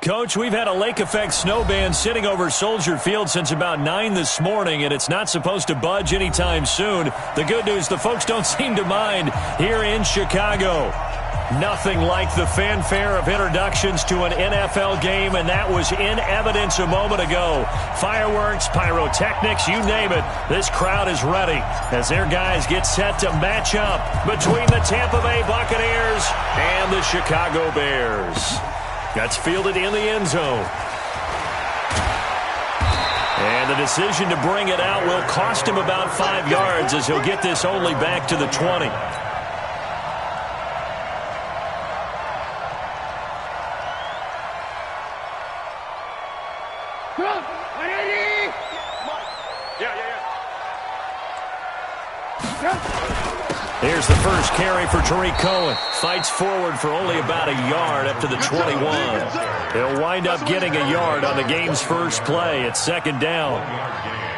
Coach, we've had a lake effect snow band sitting over Soldier Field since about 9 this morning, and it's not supposed to budge anytime soon. The good news, the folks don't seem to mind here in Chicago. Nothing like the fanfare of introductions to an NFL game, and that was in evidence a moment ago. Fireworks, pyrotechnics, you name it. This crowd is ready as their guys get set to match up between the Tampa Bay Buccaneers and the Chicago Bears. That's fielded in the end zone. And the decision to bring it out will cost him about 5 yards as he'll get this only back to the 20. Here's the first carry for Tariq Cohen. Fights forward for only about a yard up to the 21. He'll wind up getting a yard on the game's first play. It's second down.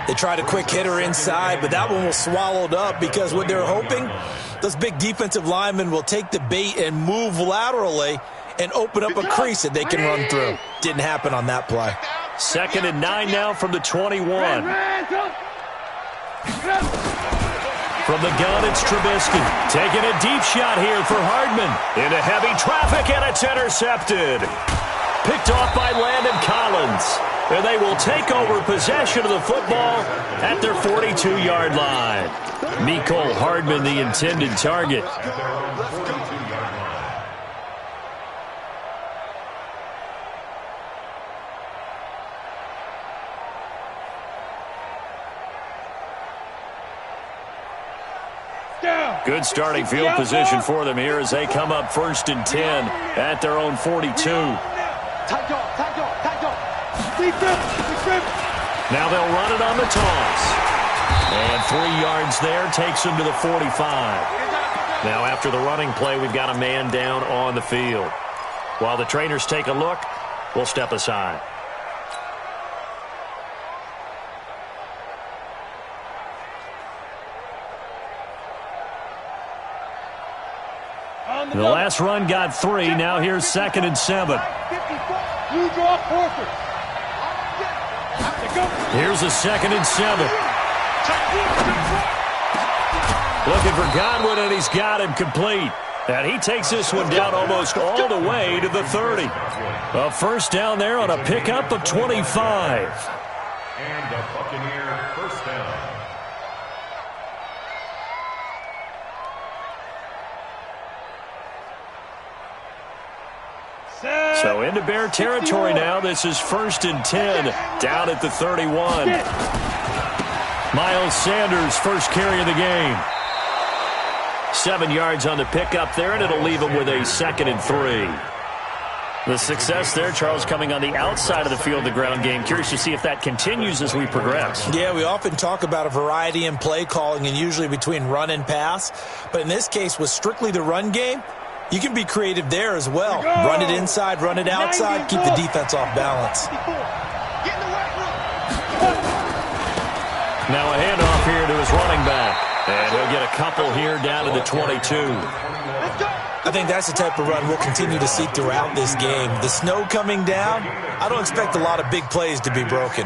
They tried a quick hitter inside, but that one was swallowed up because what they're hoping, those big defensive linemen will take the bait and move laterally and open up a crease that they can run through. Didn't happen on that play. 2nd and 9 now from the 21. From the gun, it's Trubisky. Taking a deep shot here for Hardman. Into heavy traffic, and it's intercepted. Picked off by Landon Collins. And they will take over possession of the football at their 42-yard line. Mecole Hardman, the intended target. Good starting field position for them here as they come up 1st and 10 at their own 42. Now they'll run it on the toss. And 3 yards there takes them to the 45. Now after the running play, we've got a man down on the field. While the trainers take a look, we'll step aside. The last run got 3. Now here's 2nd and 7. Here's a 2nd and 7. Looking for Godwin, and he's got him complete. And he takes this one down almost all the way to the 30. A first down there on a pickup of 25. And the Buccaneer first down. So into Bear territory now. This is 1st and 10 down at the 31. Miles Sanders, first carry of the game. 7 yards on the pickup there, and it'll leave him with a 2nd and 3. The success there, Charles, coming on the outside of the field, the ground game. Curious to see if that continues as we progress. Yeah, we often talk about a variety in play calling and usually between run and pass. But in this case, with strictly the run game, you can be creative there as well. Run it inside, run it outside, keep the defense off balance. Now a handoff here to his running back. And he'll get a couple here down to the 22. I think that's the type of run we'll continue to see throughout this game. The snow coming down, I don't expect a lot of big plays to be broken.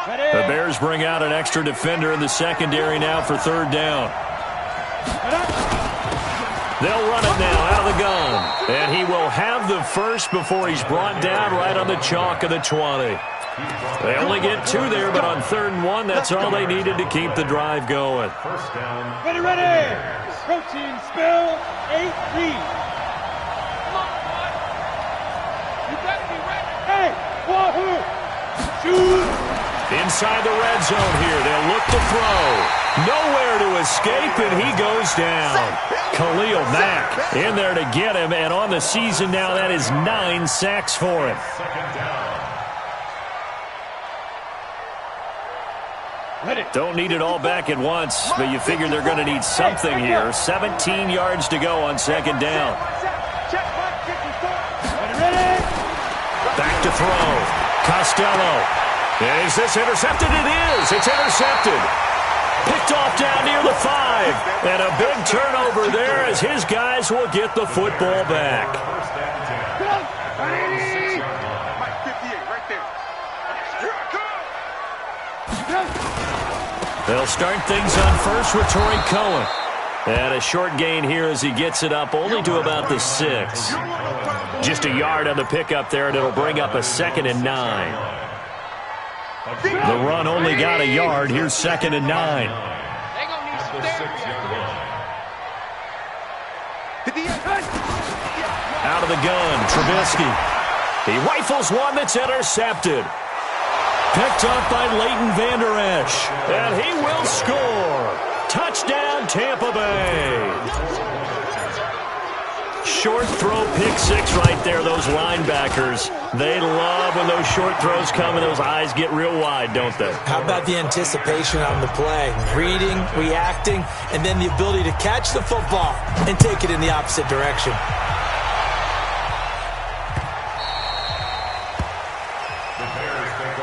The Bears bring out an extra defender in the secondary now for 3rd down. They'll run it now out of the gun. And he will have the first before he's brought down right on the chalk of the 20. They only get 2 there, but on 3rd and 1, that's all they needed to keep the drive going. First down. Ready. Protein spill 8-3. You better be ready. Hey, wahoo! Shoot! Inside the red zone here, they'll look to throw. Nowhere to escape, and he goes down. Khalil Mack in there to get him, and on the season now, that is 9 sacks for him. Don't need it all back at once, but you figure they're going to need something here. 17 yards to go on 2nd down. Back to throw. Costello. Is this intercepted? It is. It's intercepted. Picked off down near the 5. And a big turnover there as his guys will get the football back. around 6-yard line. Mike 58, right there. They'll start things on first with Torrey Cohen. And a short gain here as he gets it up only to about the 6. Just a yard on the pickup there, and it'll bring up a 2nd and 9. The run only got a yard. Here's 2nd and 9. Out of the gun, Trubisky. He rifles one that's intercepted. Picked up by Leighton Vander Esch. And he will score. Touchdown, Tampa Bay. Short throw, pick 6 right there. Those linebackers, they love when those short throws come and those eyes get real wide, don't they? How about the anticipation on the play? Reading, reacting, and then the ability to catch the football and take it in the opposite direction.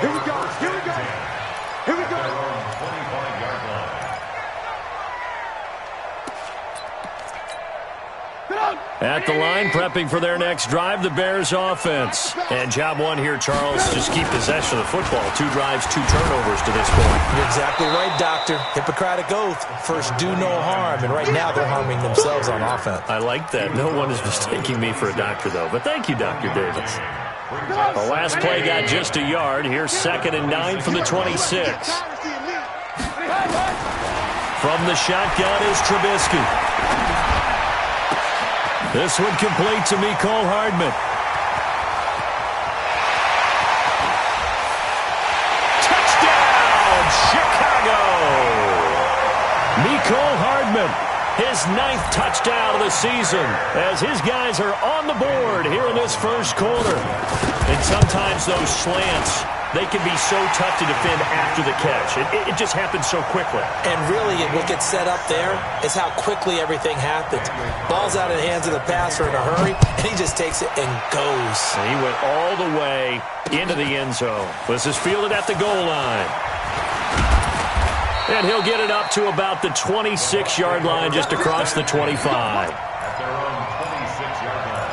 Here we go. Here we go. Here we go. At the line, prepping for their next drive, the Bears offense. And job one here, Charles, just keep possession of the football. 2 drives, 2 turnovers to this point. You're exactly right, Doctor. Hippocratic oath. First, do no harm. And right now, they're harming themselves on offense. I like that. No one is mistaking me for a doctor, though. But thank you, Dr. Davis. The last play got just a yard. Here's 2nd and 9 from the 26. From the shotgun is Trubisky. This one complete to Mecole Hardman. Touchdown, Chicago! Mecole Hardman, his 9th touchdown of the season, as his guys are on the board here in this first quarter. And sometimes those slants, they can be so tough to defend after the catch. It just happens so quickly. And really, what gets set up there is how quickly everything happens. Ball's out of the hands of the passer in a hurry, and he just takes it and goes. And he went all the way into the end zone. This is fielded at the goal line. And he'll get it up to about the 26-yard line, just across the 25. At their own 26-yard line.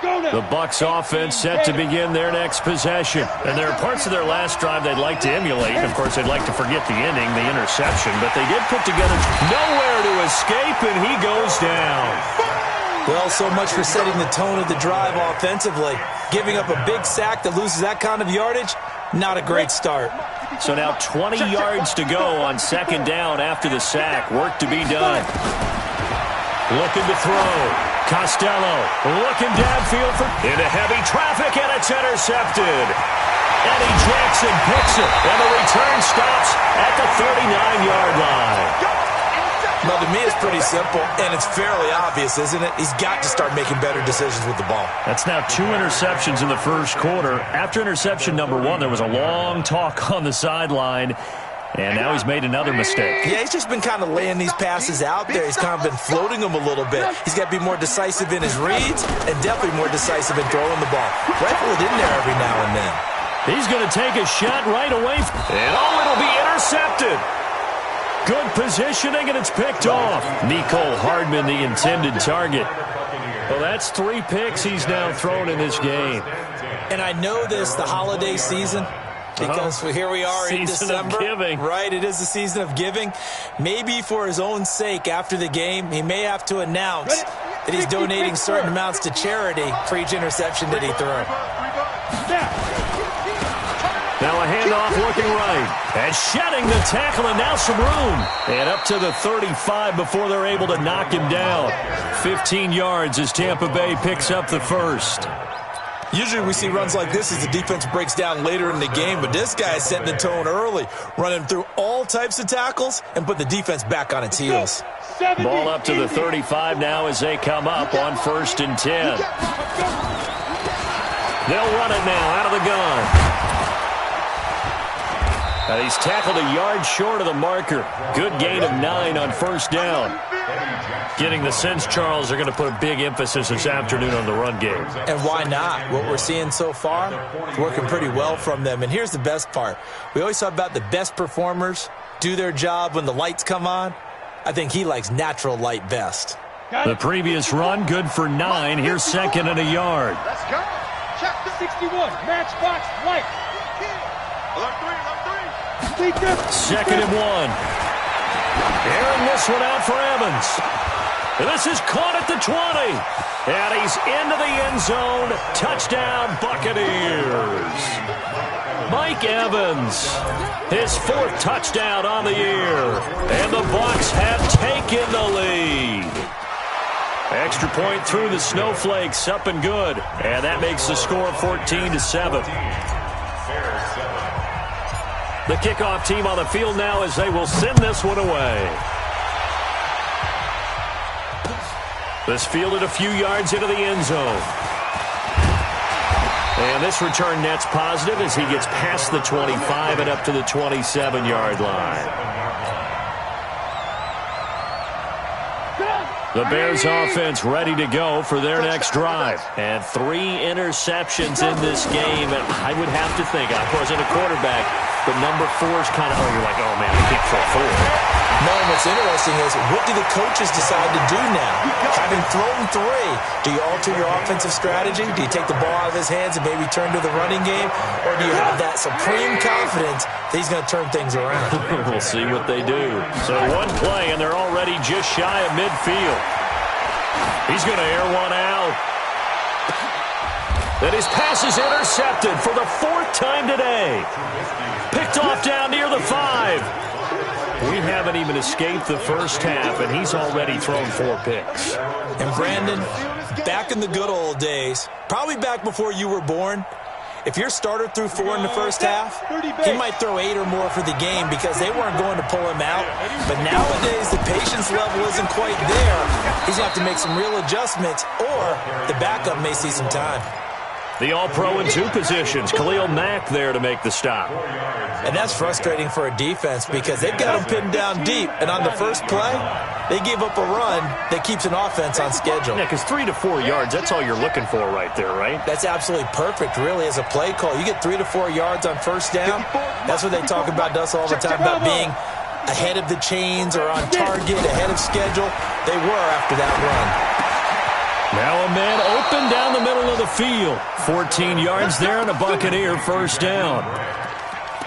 The Bucs offense set to begin their next possession. And there are parts of their last drive they'd like to emulate. Of course, they'd like to forget the ending, the interception. But they did put together nowhere to escape, and he goes down. Well, so much for setting the tone of the drive offensively. Giving up a big sack that loses that kind of yardage, not a great start. So now 20 yards to go on 2nd down after the sack. Work to be done. Looking to throw. Costello looking downfield into heavy traffic, and it's intercepted. Eddie Jackson picks it, and the return stops at the 39-yard line. Well, to me, it's pretty simple, and it's fairly obvious, isn't it? He's got to start making better decisions with the ball. That's now 2 interceptions in the first quarter. After interception number 1, there was a long talk on the sideline. And now he's made another mistake. Yeah, he's just been kind of laying these passes out there. He's kind of been floating them a little bit. He's got to be more decisive in his reads and definitely more decisive in throwing the ball. Rifle it in there every now and then. He's going to take a shot right away. And it'll be intercepted. Good positioning, and it's picked off. Mecole Hardman, the intended target. Well, that's 3 picks he's now thrown in this game. And I know this, the holiday season, because here we are in December. Season of giving. Right, it is the season of giving. Maybe for his own sake after the game, he may have to announce that he's donating certain amounts to charity for each interception that he threw. Now a handoff looking right. And shedding the tackle, and now some room. And up to the 35 before they're able to knock him down. 15 yards as Tampa Bay picks up the first. Usually we see runs like this as the defense breaks down later in the game, but this guy is setting the tone early, running through all types of tackles and put the defense back on its heels. Ball up to the 35 now as they come up on 1st and 10. They'll run it now out of the gun. And he's tackled a yard short of the marker. Good gain of 9 on first down. Getting the sense, Charles, they're going to put a big emphasis this afternoon on the run game. And why not? What we're seeing so far is working pretty well from them. And here's the best part. We always talk about the best performers do their job when the lights come on. I think he likes natural light best. The previous run, good for 9. Here's second and a yard. Let's go. Check the 61. Matchbox light. Alert 3. Second and 1. Airing this one out for Evans. And this is caught at the 20. And he's into the end zone. Touchdown, Buccaneers. Mike Evans, his 4th touchdown on the year. And the Bucs have taken the lead. Extra point through the snowflakes, up and good. And that makes the score 14-7. The kickoff team on the field now as they will send this one away. This fielded a few yards into the end zone. And this return net's positive as he gets past the 25 and up to the 27-yard line. The Bears offense ready to go for their next drive. And 3 interceptions in this game. And I would have to think, I wasn't a quarterback, but number 4 is kind of, you're like, oh, man, we can't throw 4. No, and what's interesting is, what do the coaches decide to do now? Having thrown 3, do you alter your offensive strategy? Do you take the ball out of his hands and maybe turn to the running game? Or do you have that supreme confidence that he's going to turn things around? We'll see what they do. So one play, and they're already just shy of midfield. He's going to air one out. And his pass is intercepted for the 4th time today. Picked off down near the 5. We haven't even escaped the first half, and he's already thrown 4 picks. And Brandon, back in the good old days, probably back before you were born, if your starter threw 4 in the first half, he might throw 8 or more for the game because they weren't going to pull him out. But nowadays, the patience level isn't quite there. He's going to have to make some real adjustments, or the backup may see some time. The All-Pro in 2 positions. Khalil Mack there to make the stop. And that's frustrating for a defense because they've got him pinned down deep. And on the first play, they gave up a run that keeps an offense on schedule. Yeah, because 3 to 4 yards, that's all you're looking for right there, right? That's absolutely perfect, really, as a play call. You get 3 to 4 yards on first down. That's what they talk about us all the time, about being ahead of the chains or on target, ahead of schedule. They were after that run. Now a man open down the middle of the field. 14 yards there and a Buccaneer first down.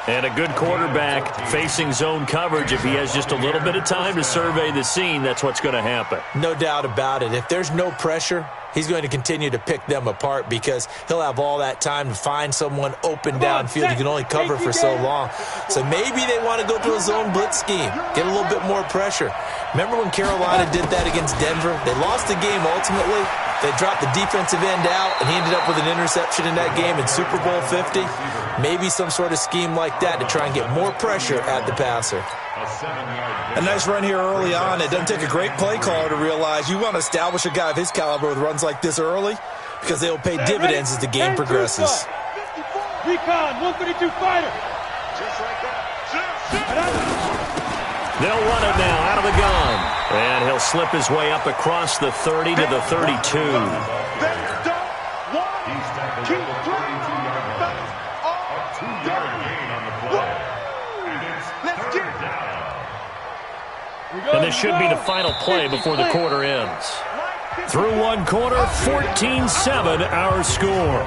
And a good quarterback facing zone coverage. If he has just a little bit of time to survey the scene, that's what's going to happen. No doubt about it. If there's no pressure, he's going to continue to pick them apart because he'll have all that time to find someone open downfield. He can only cover for so long. So maybe they want to go to a zone blitz scheme, get a little bit more pressure. Remember when Carolina did that against Denver? They lost the game ultimately. They dropped the defensive end out, and he ended up with an interception in that game in Super Bowl 50. Maybe some sort of scheme like that to try and get more pressure at the passer. A nice run here early on. It doesn't take a great play caller to realize you want to establish a guy of his caliber with runs like this early because they will pay dividends as the game progresses. Recon, 132 fighter. Just like that. They'll run it now out of the gun. And he'll slip his way up across the 30 to the 32. And this should be the final play before the quarter ends. Through one quarter, 14-7 our score.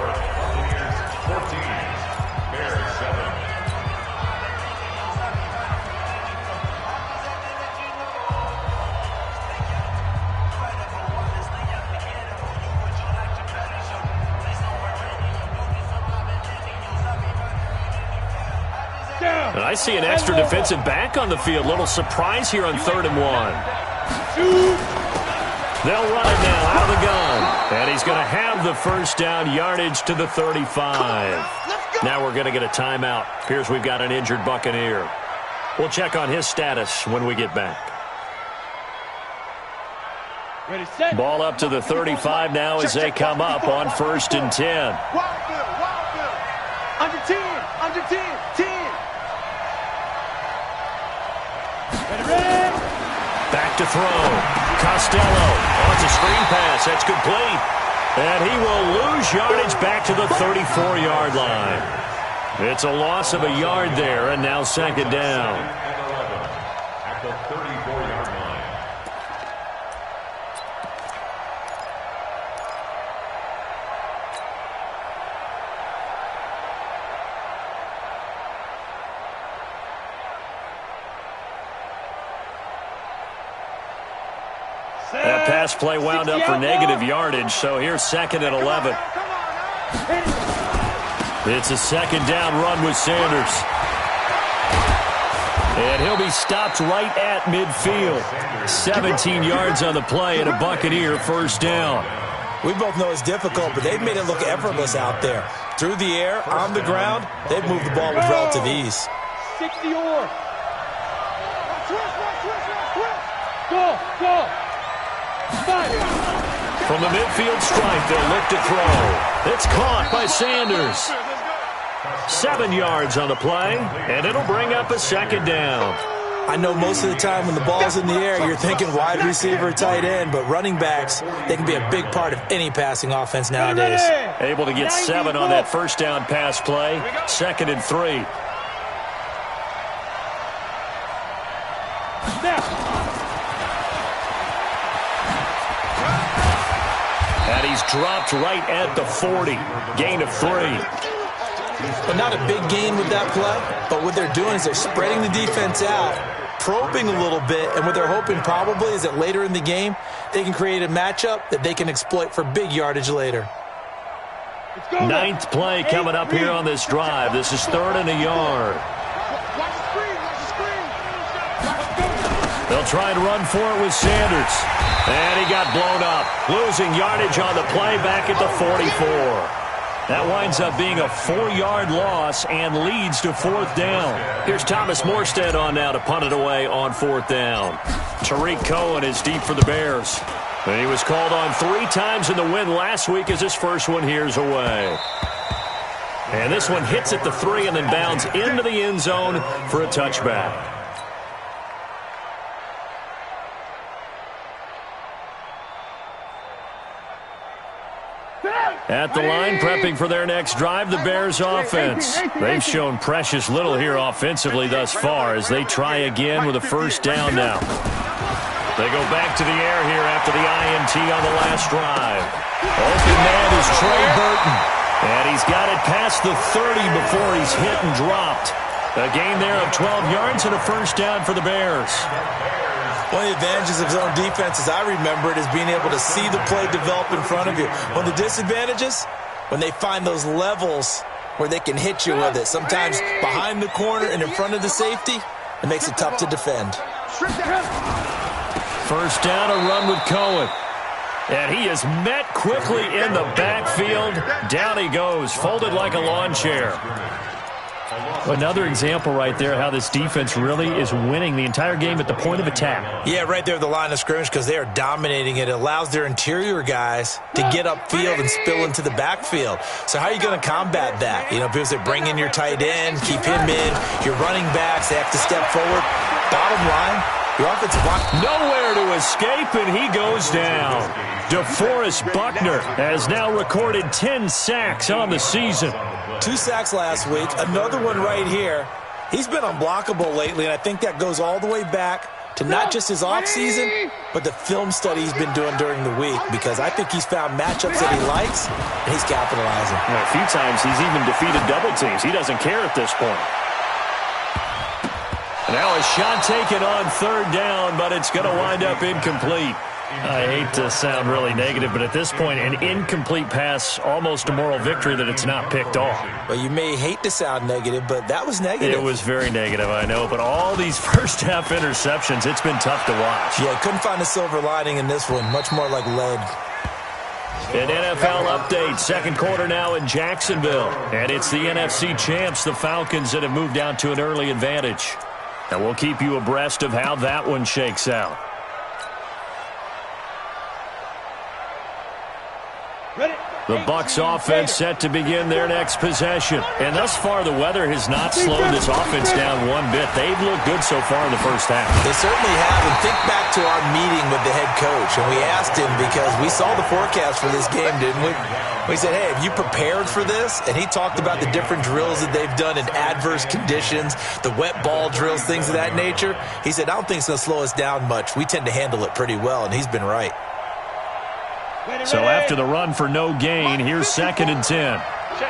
And I see an extra defensive back on the field. Little surprise here on 3rd and 1. They'll run it now out of the gun. And he's going to have the first down, yardage to the 35. Now we're going to get a timeout. Appears we've got an injured Buccaneer. We'll check on his status when we get back. Ball up to the 35 now as they come up on 1st and 10. Under 10, under 10, 10. Back to throw. Costello. Oh, it's a screen pass. That's complete. And he will lose yardage back to the 34-yard line. It's a loss of a yard there, and now second down. At the 34-yard line. That pass play wound up for negative yardage, so here's second and 11. It's a second down run with Sanders. And he'll be stopped right at midfield. 17 yards on the play and a Buccaneer first down. We both know it's difficult, but they've made it look effortless out there. Through the air, on the ground, they've moved the ball with relative ease. 60 or. Go. From the midfield stripe, they'll look to throw. It's caught by Sanders. 7 yards on the play, and it'll bring up a second down. I know most of the time when the ball's in the air, you're thinking wide receiver, tight end, but running backs, they can be a big part of any passing offense nowadays. Able to get 7 on that first down pass play. Second and 3. And he's dropped right at the 40. Gain of 3. But not a big gain with that play. But what they're doing is they're spreading the defense out, probing a little bit, and what they're hoping probably is that later in the game, they can create a matchup that they can exploit for big yardage later. Ninth play coming up here on this drive. This is 3rd and a yard. They'll try and run for it with Sanders. And he got blown up. Losing yardage on the play back at the 44. That winds up being a 4-yard loss and leads to 4th down. Here's Thomas Morstead on now to punt it away on 4th down. Tariq Cohen is deep for the Bears. And he was called on 3 times in the win last week as his first one here's away. And this one hits at the 3 and then bounds into the end zone for a touchback. At the line, prepping for their next drive, the Bears offense. They've shown precious little here offensively thus far as they try again with a first down now. They go back to the air here after the INT on the last drive. Open man is Trey Burton. And he's got it past the 30 before he's hit and dropped. A gain there of 12 yards and a first down for the Bears. One of the advantages of zone defense, as I remember it, is being able to see the play develop in front of you. One of the disadvantages, when they find those levels where they can hit you with it. Sometimes behind the corner and in front of the safety, it makes it tough to defend. First down, a run with Cohen. And he is met quickly in the backfield. Down he goes, folded like a lawn chair. Another example right there how this defense really is winning the entire game at the point of attack. Yeah, right there at the line of scrimmage because they are dominating it. It allows their interior guys to get upfield and spill into the backfield. So how are you going to combat that? You know, because they bring in your tight end, keep him in, your running backs, they have to step forward. Bottom line, your offensive line. Nowhere to escape, and he goes down. DeForest Buckner has now recorded 10 sacks on the season. 2 sacks last week, another one right here. He's been unblockable lately, and I think that goes all the way back to not just his offseason, but the film study he's been doing during the week, because I think he's found matchups that he likes, and he's capitalizing. A few times he's even defeated double teams. He doesn't care at this point. Now a shot taken on 3rd down, but it's going to wind up incomplete. I hate to sound really negative, but at this point, an incomplete pass, almost a moral victory that it's not picked off. Well, you may hate to sound negative, but that was negative. It was very negative, I know, but all these first-half interceptions, it's been tough to watch. Yeah, couldn't find a silver lining in this one, much more like lead. An NFL update, second quarter now in Jacksonville, and it's the NFC champs, the Falcons, that have moved down to an early advantage. And we'll keep you abreast of how that one shakes out. Ready, The Bucs offense set to begin their next possession. And thus far, the weather has not slowed this offense down one bit. They've looked good so far in the first half. They certainly have. And think back to our meeting with the head coach. And we asked him, because we saw the forecast for this game, didn't we? We said, hey, have you prepared for this? And he talked about the different drills that they've done in adverse conditions, the wet ball drills, things of that nature. He said, I don't think it's going to slow us down much. We tend to handle it pretty well, and he's been right. So after the run for no gain, here's 2nd and 10. Check.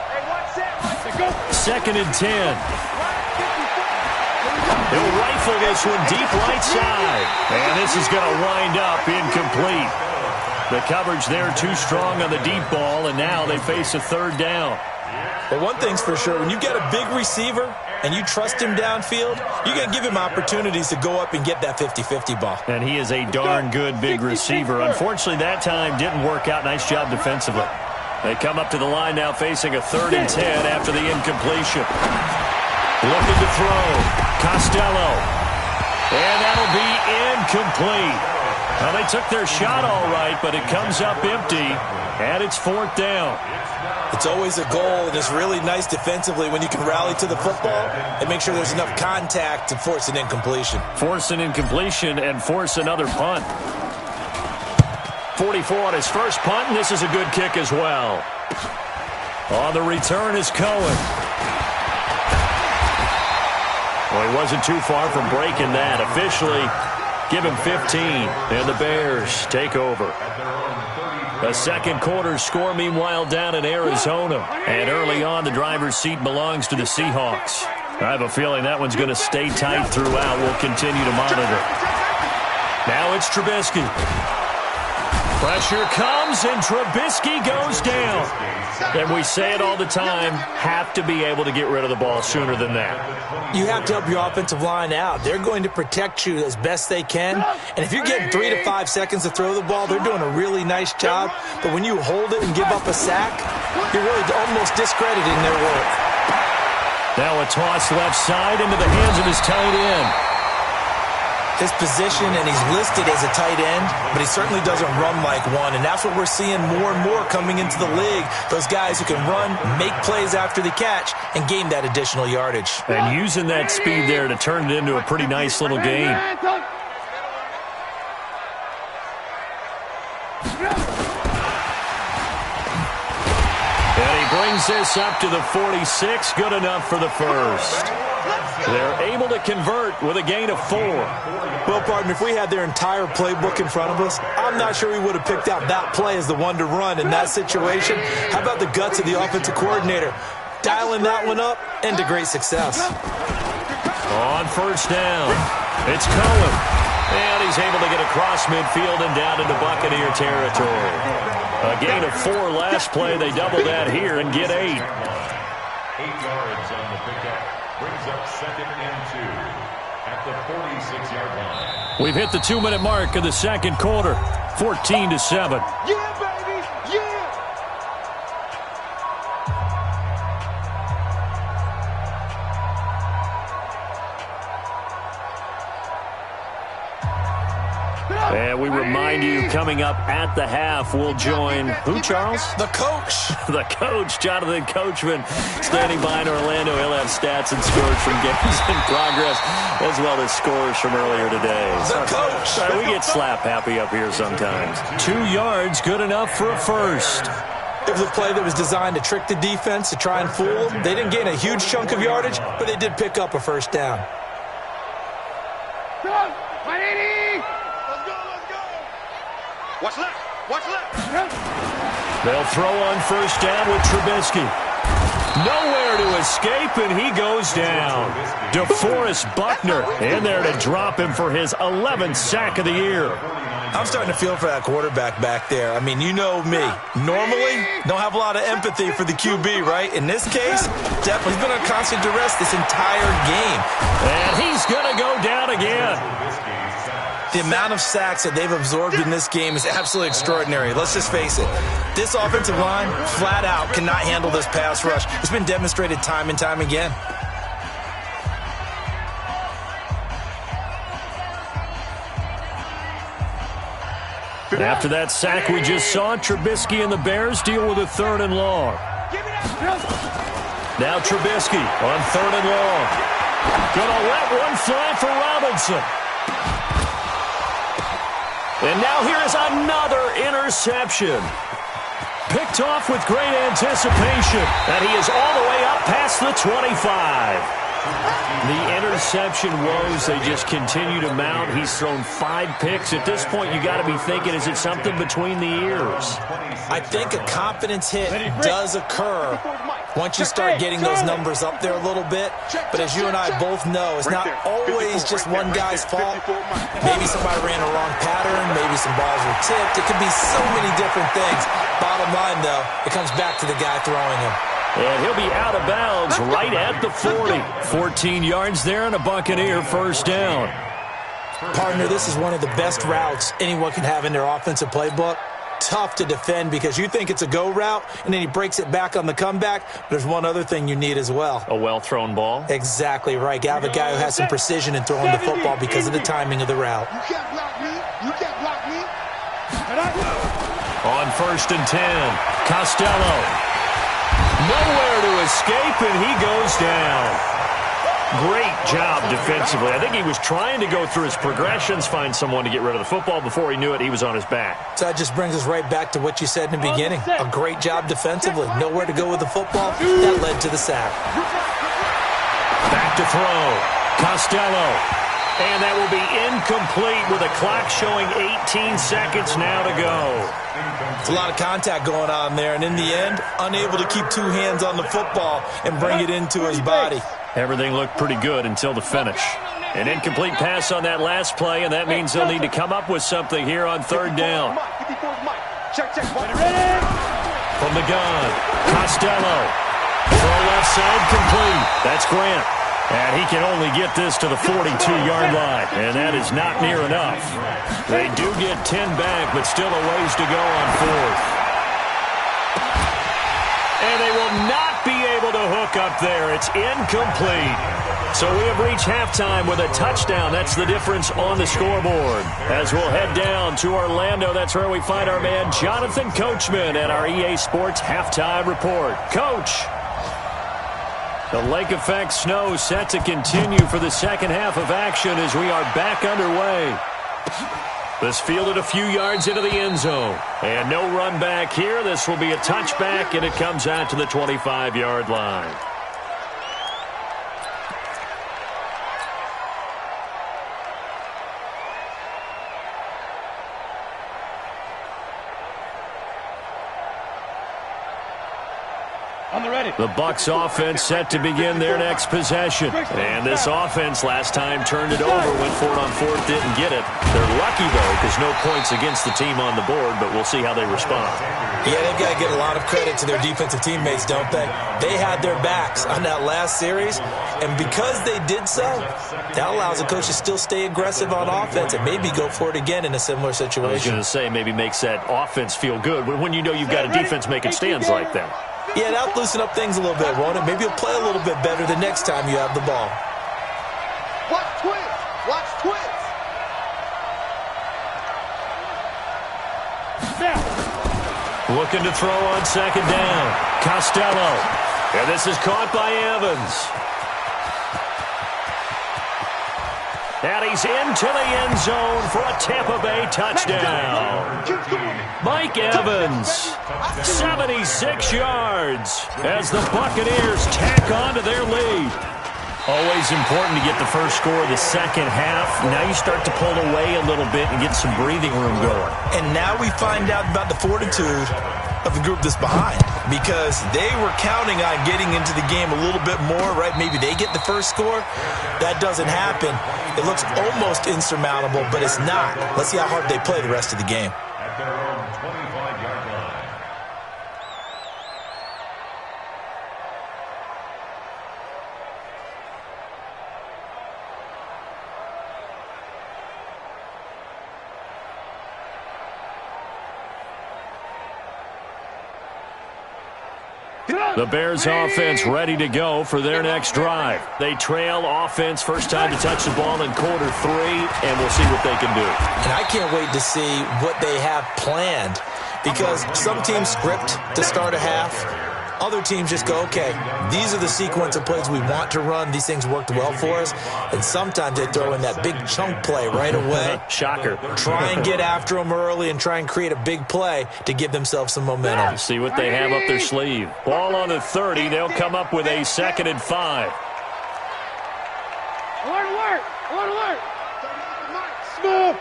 Hey, watch that. Go. 2nd and 10. He'll rifle this one deep right side. And this is going to wind up incomplete. The coverage there too strong on the deep ball, and now they face a 3rd down. Well, one thing's for sure, when you got a big receiver and you trust him downfield, you're going to give him opportunities to go up and get that 50-50 ball. And he is a darn good big receiver. Unfortunately, that time didn't work out. Nice job defensively. They come up to the line now facing a 3rd and 10 after the incompletion. Looking to throw. Costello. And that'll be incomplete. Well, they took their shot all right, but it comes up empty, and it's 4th down. It's always a goal, and it's really nice defensively when you can rally to the football and make sure there's enough contact to force an incompletion. Force an incompletion and force another punt. 44 on his first punt, and this is a good kick as well. On the return is Cohen. Well, he wasn't too far from breaking that. Officially, give him 15, and the Bears take over. A second quarter score, meanwhile, down in Arizona. And early on, the driver's seat belongs to the Seahawks. I have a feeling that one's going to stay tight throughout. We'll continue to monitor. Now it's Trubisky. Pressure comes, and Trubisky goes down. And we say it all the time, have to be able to get rid of the ball sooner than that. You have to help your offensive line out. They're going to protect you as best they can. And if you're getting 3 to 5 seconds to throw the ball, they're doing a really nice job. But when you hold it and give up a sack, you're really almost discrediting their work. Now a toss left side into the hands of his tight end. His position, and he's listed as a tight end, but he certainly doesn't run like one, and that's what we're seeing more and more coming into the league. Those guys who can run, make plays after the catch, and gain that additional yardage. And using that speed there to turn it into a pretty nice little game. And he brings this up to the 46, good enough for the first. They're able to convert with a gain of 4. Well, partner, if we had their entire playbook in front of us, I'm not sure we would have picked out that play as the one to run in that situation. How about the guts of the offensive coordinator? Dialing that one up into great success. On first down, it's Cohen. And he's able to get across midfield and down into Buccaneer territory. A gain of 4 last play. They double that here and get 8. 8 yards on the pickup. Brings up 2nd and 2 at the 46-yard line. We've hit the 2-minute mark of the second quarter. 14-7. Yeah, baby. Yeah. And we remind you, coming up at the half, we'll join who, Charles? The coach. The coach, Jonathan Coachman, standing by in Orlando. He'll have stats and scores from games in progress, as well as scores from earlier today. The coach. We get slap happy up here sometimes. 2 yards, good enough for a first. It was a play that was designed to trick the defense, to try and fool them. They didn't gain a huge chunk of yardage, but they did pick up a first down. Watch left. Watch left. They'll throw on first down with Trubisky. Nowhere to escape, and he goes down. DeForest Buckner in there to drop him for his 11th sack of the year. I'm starting to feel for that quarterback back there. I mean, you know me. Normally, don't have a lot of empathy for the QB, right? In this case, definitely he's been on constant duress this entire game. And he's going to go down again. The amount of sacks that they've absorbed in this game is absolutely extraordinary. Let's just face it. This offensive line, flat out, cannot handle this pass rush. It's been demonstrated time and time again. After that sack we just saw, Trubisky and the Bears deal with a 3rd and long. Now Trubisky on 3rd and long. Gonna let one fly for Robinson. And now here is another interception. Picked off with great anticipation. And he is all the way up past the 25. The interception woes, they just continue to mount. He's thrown 5 picks. At this point, you got to be thinking, is it something between the ears? I think a confidence hit does occur once you start getting those numbers up there a little bit. But as you and I both know, it's not always just one guy's fault. Maybe somebody ran a wrong pattern. Maybe some balls were tipped. It could be so many different things. Bottom line, though, it comes back to the guy throwing him. And he'll be out of bounds right at the 40. 14 yards there and a Buccaneer 1st down. Partner, this is one of the best routes anyone can have in their offensive playbook. Tough to defend because you think it's a go route, and then he breaks it back on the comeback. But there's one other thing you need as well. A well-thrown ball? Exactly right. You have a guy who has some precision in throwing the football because of the timing of the route. You can't block me. You can't block me. On 1st and 10, Costello. Nowhere to escape, and he goes down. Great job defensively. I think he was trying to go through his progressions, find someone to get rid of the football. Before he knew it, he was on his back. So that just brings us right back to what you said in the beginning. A great job defensively. Nowhere to go with the football. That led to the sack. Back to throw. Costello. And that will be incomplete with a clock showing 18 seconds now to go. It's a lot of contact going on there, and in the end, unable to keep 2 hands on the football and bring it into his body. Everything looked pretty good until the finish. An incomplete pass on that last play, and that means they'll need to come up with something here on 3rd down. From the gun, Costello. Throw left side complete. That's Grant. And he can only get this to the 42-yard line, and that is not near enough. They do get 10 back, but still a ways to go on 4th. And they will not be able to hook up there. It's incomplete. So we have reached halftime with a touchdown. That's the difference on the scoreboard. As we'll head down to Orlando, that's where we find our man Jonathan Coachman at our EA Sports Halftime Report. Coach. The lake effect snow set to continue for the second half of action as we are back underway. This fielded a few yards into the end zone. And no run back here. This will be a touchback, and it comes out to the 25-yard line. The Bucs offense set to begin their next possession. And this offense last time turned it over, went for it on 4th, didn't get it. They're lucky, though, because no points against the team on the board, but we'll see how they respond. Yeah, they've got to get a lot of credit to their defensive teammates, don't they? They had their backs on that last series, and because they did so, that allows the coach to still stay aggressive on offense and maybe go for it again in a similar situation. I was going to say maybe makes that offense feel good when you know you've got a defense making stands like that. Yeah, that'll loosen up things a little bit, won't it? Maybe you'll play a little bit better the next time you have the ball. Watch twins. Watch twins. Looking to throw on 2nd down. Costello. And this is caught by Evans. And he's into the end zone for a Tampa Bay touchdown. Mike Evans, 76 yards as the Buccaneers tack on to their lead. Always important to get the first score of the second half. Now you start to pull away a little bit and get some breathing room going. And now we find out about the fortitude of the group that's behind, because they were counting on getting into the game a little bit more, right? Maybe they get the first score. That doesn't happen. It looks almost insurmountable, but it's not. Let's see how hard they play the rest of the game. At their own 25-yard line. The Bears offense ready to go for their next drive. They trail offense first time to touch the ball in quarter 3, and we'll see what they can do. And I can't wait to see what they have planned, because some teams script to start a half. Other teams just go, okay, these are the sequence of plays we want to run. These things worked well for us. And sometimes they throw in that big chunk play right away. Shocker. Try and get after them early and try and create a big play to give themselves some momentum. See what they have up their sleeve. Ball on the 30. They'll come up with a 2nd and 5. Alert, alert! Alert, alert! Smooth!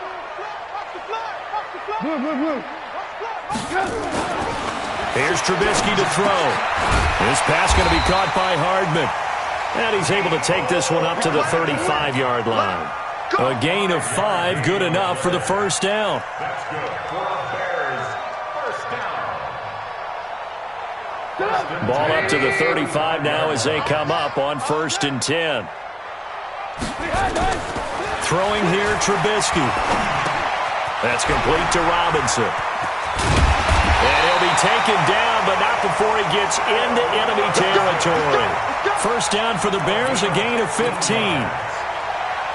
Move, move, move! Here's Trubisky to throw. This pass going to be caught by Hardman. And he's able to take this one up to the 35-yard line. A gain of 5, good enough for the first down. That's good for the Bears. First down. Ball up to the 35 now as they come up on 1st and 10. Throwing here, Trubisky. That's complete to Robinson. And he'll be taken down, but not before he gets into enemy territory. First down for the Bears, a gain of 15.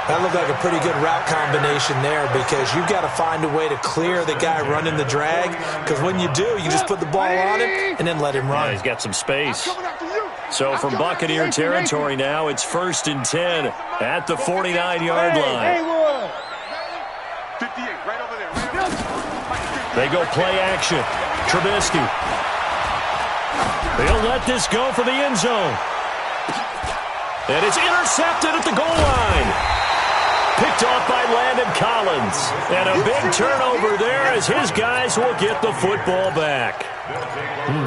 That looked like a pretty good route combination there, because you've got to find a way to clear the guy running the drag, because when you do, you just put the ball on him and then let him run. Yeah, he's got some space. So from Buccaneer territory now, it's 1st and 10 at the 49-yard line. 58, right over there. They go play action. Trubisky. They'll let this go for the end zone. And it's intercepted at the goal line. Picked off by Landon Collins. And a big turnover there as his guys will get the football back.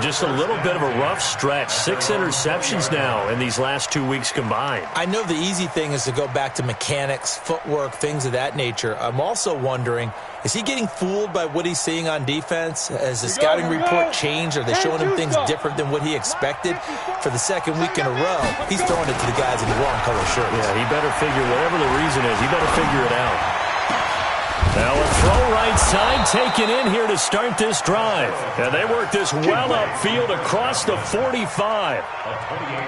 Just a little bit of a rough stretch. 6 interceptions now in these last 2 weeks combined. I know the easy thing is to go back to mechanics, footwork, things of that nature. I'm also wondering, is he getting fooled by what he's seeing on defense? Has the scouting report changed? Are they showing him things different than what he expected? For the 2nd week in a row, he's throwing it to the guys in the wrong color shirts. Yeah, he better figure, whatever the reason is, he better figure it out. Now a throw right side taken in here to start this drive. And they work this well upfield across the 45.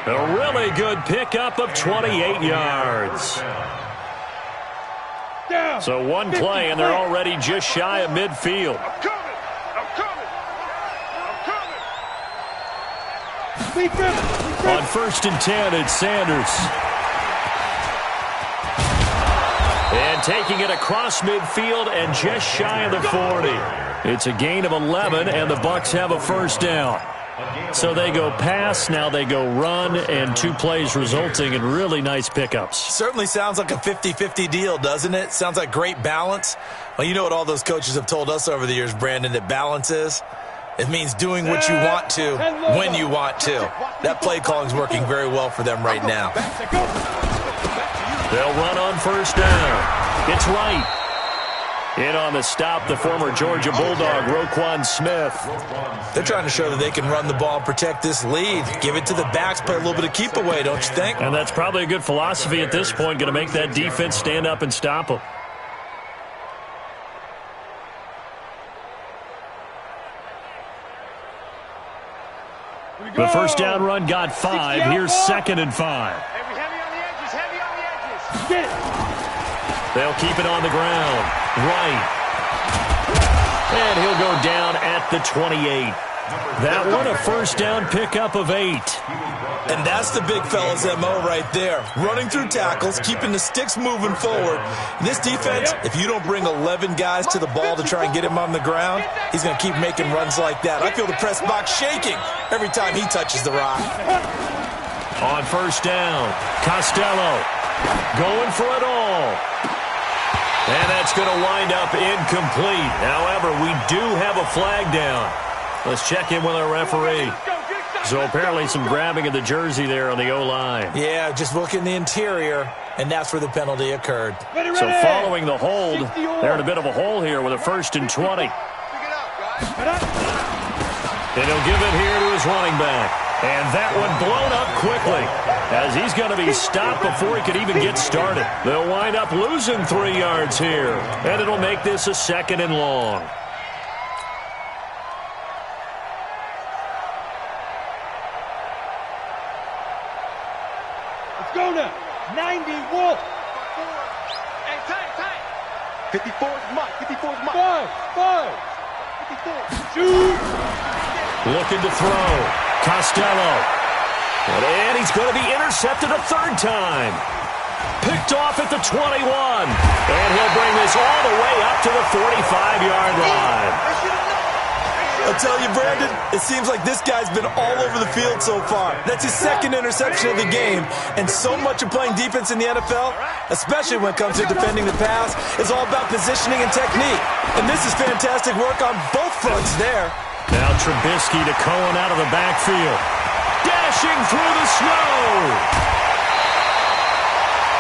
A really good pickup of 28 yards. So one play, and they're already just shy of midfield. I'm coming! On 1st and 10, it's Sanders. And taking it across midfield and just shy of the 40. It's a gain of 11, and the Bucs have a first down. So they go pass, now they go run, and 2 plays resulting in really nice pickups. Certainly sounds like a 50-50 deal, doesn't it? Sounds like great balance. Well, you know what all those coaches have told us over the years, Brandon, that balance is? It means doing what you want to when you want to. That play calling is working very well for them right now. They'll run on first down. It's right. In on the stop, the former Georgia Bulldog, Roquan Smith. They're trying to show that they can run the ball and protect this lead. Give it to the backs, play a little bit of keep away, don't you think? And that's probably a good philosophy at this point, going to make that defense stand up and stop them. The first down run got 5. Here's 2nd and 5. Heavy on the edges, heavy on the edges. They'll keep it on the ground. Right. And he'll go down at the 28. That one, a first down pickup of 8. And that's the big fella's MO right there. Running through tackles, keeping the sticks moving forward. This defense, if you don't bring 11 guys to the ball to try and get him on the ground, he's going to keep making runs like that. I feel the press box shaking every time he touches the rock. On first down, Costello going for it all. And that's going to wind up incomplete. However, we do have a flag down. Let's check in with our referee. So apparently some grabbing of the jersey there on the O-line. Yeah, just look in the interior, and that's where the penalty occurred. So following the hold, they're in a bit of a hole here with a 1st and 20. And he'll give it here to his running back. And that one blown up quickly as he's going to be stopped before he could even get started. They'll wind up losing 3 yards here, and it'll make this a 2nd and long. Let's go now. 90, Wolf. 54 is Mike. 54 is Mike. 5. 54. Shoot. Looking to throw. Costello. And he's going to be intercepted a third time. Picked off at the 21. And he'll bring this all the way up to the 45-yard line. I'll tell you, Brandon, it seems like this guy's been all over the field so far. That's his second interception of the game. And so much of playing defense in the NFL, especially when it comes to defending the pass, is all about positioning and technique. And this is fantastic work on both fronts there. Now Trubisky to Cohen out of the backfield. Dashing through the snow.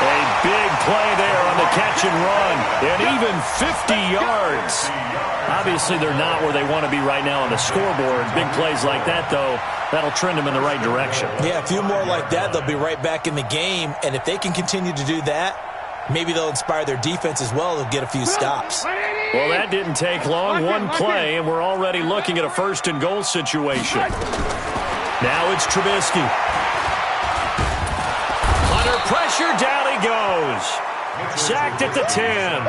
A big play there on the catch and run. And even 50 yards. Obviously, they're not where they want to be right now on the scoreboard. Big plays like that, though, that'll trend them in the right direction. Yeah, a few more like that, they'll be right back in the game. And if they can continue to do that, maybe they'll inspire their defense as well. They'll get a few stops. Well, that didn't take long. One play, and we're already looking at a first and goal situation. Now it's Trubisky. Under pressure, down he goes. Sacked at the 10.